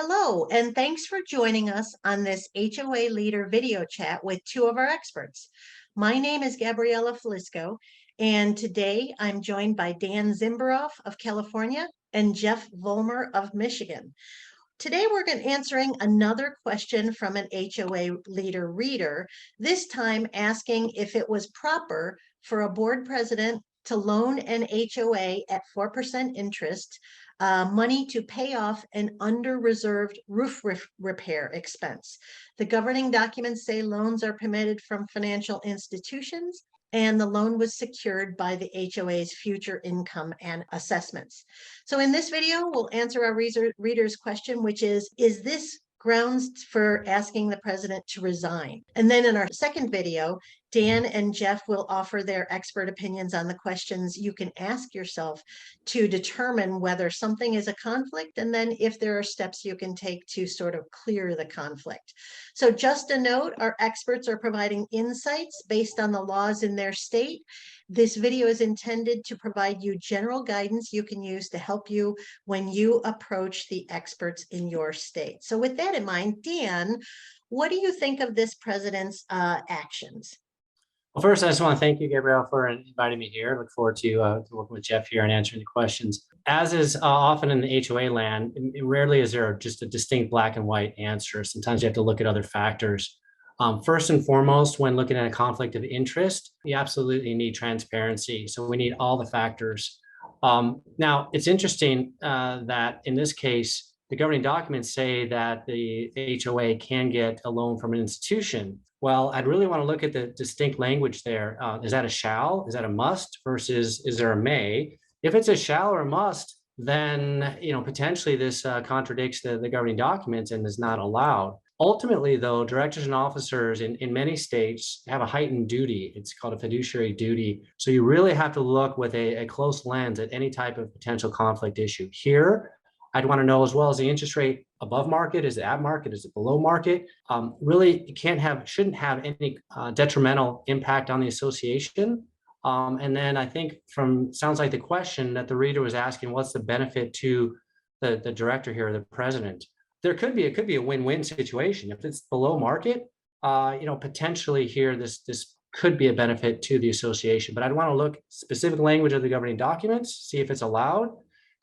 Hello, and thanks for joining us on this HOA leader video chat with two of our experts. My name is Gabriella Flisco, and today I'm joined by Dan Zimberoff of California and Jeff Vollmer of Michigan. Today we're going to answering another question from an HOA leader reader, this time asking if it was proper for a board president to loan an HOA at 4% interest money to pay off an under-reserved roof repair expense. The governing documents say loans are permitted from financial institutions, and the loan was secured by the HOA's future income and assessments. So in this video, we'll answer our reader's question, which is this grounds for asking the president to resign? And then in our second video, Dan and Jeff will offer their expert opinions on the questions you can ask yourself to determine whether something is a conflict, and then if there are steps you can take to sort of clear the conflict. So just a note, our experts are providing insights based on the laws in their state. This video is intended to provide you general guidance you can use to help you when you approach the experts in your state. So with that in mind, Dan, what do you think of this president's actions? Well, first, I just want to thank you, Gabrielle, for inviting me here. I look forward to working with Jeff here and answering the questions. As is often in the HOA land, rarely is there just a distinct black and white answer. Sometimes you have to look at other factors. First and foremost, when looking at a conflict of interest, you absolutely need transparency. So we need all the factors. Now, it's interesting that in this case, the governing documents say that the HOA can get a loan from an institution. Well, I'd really want to look at the distinct language there. Is that a shall? Is that a must versus is there a may? If it's a shall or a must, then potentially this contradicts the governing documents and is not allowed. Ultimately, though, directors and officers in many states have a heightened duty. It's called a fiduciary duty. So you really have to look with a close lens at any type of potential conflict issue. Here, I'd want to know as well as the interest rate above market, is it at market, is it below market? Really, it shouldn't have any detrimental impact on the association. And then I think sounds like the question that the reader was asking, what's the benefit to the director here, the president? It could be a win-win situation. If it's below market, potentially here, this could be a benefit to the association. But I'd want to look specific language of the governing documents, see if it's allowed,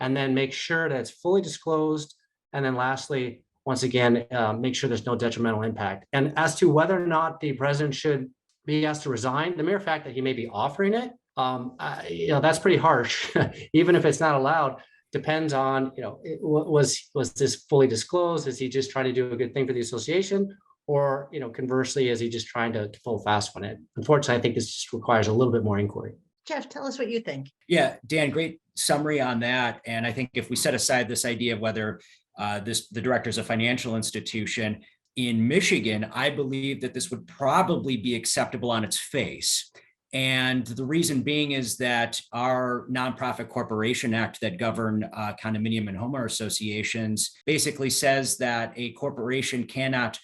and then make sure that it's fully disclosed. And then lastly, once again, make sure there's no detrimental impact. And as to whether or not the president should be asked to resign, the mere fact that he may be offering it, that's pretty harsh. Even if it's not allowed, depends on, was this fully disclosed? Is he just trying to do a good thing for the association? Or, conversely, is he just trying to pull fast on it? Unfortunately, I think this just requires a little bit more inquiry. Jeff, tell us what you think. Yeah, Dan, great summary on that. And I think if we set aside this idea of whether the director is a financial institution, in Michigan, I believe that this would probably be acceptable on its face. And the reason being is that our Nonprofit Corporation Act that govern condominium and homeowner associations basically says that a corporation cannot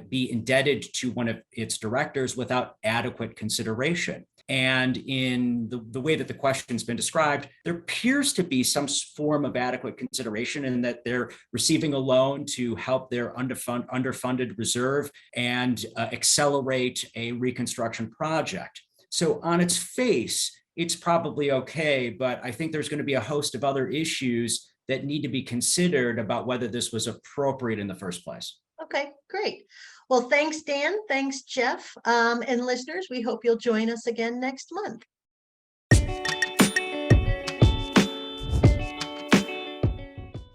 be indebted to one of its directors without adequate consideration. And in the way that the question's been described, there appears to be some form of adequate consideration in that they're receiving a loan to help their underfunded reserve and accelerate a reconstruction project. So on its face, it's probably okay, but I think there's going to be a host of other issues that need to be considered about whether this was appropriate in the first place. Okay, great. Well, thanks, Dan. Thanks, Jeff. And listeners, we hope you'll join us again next month.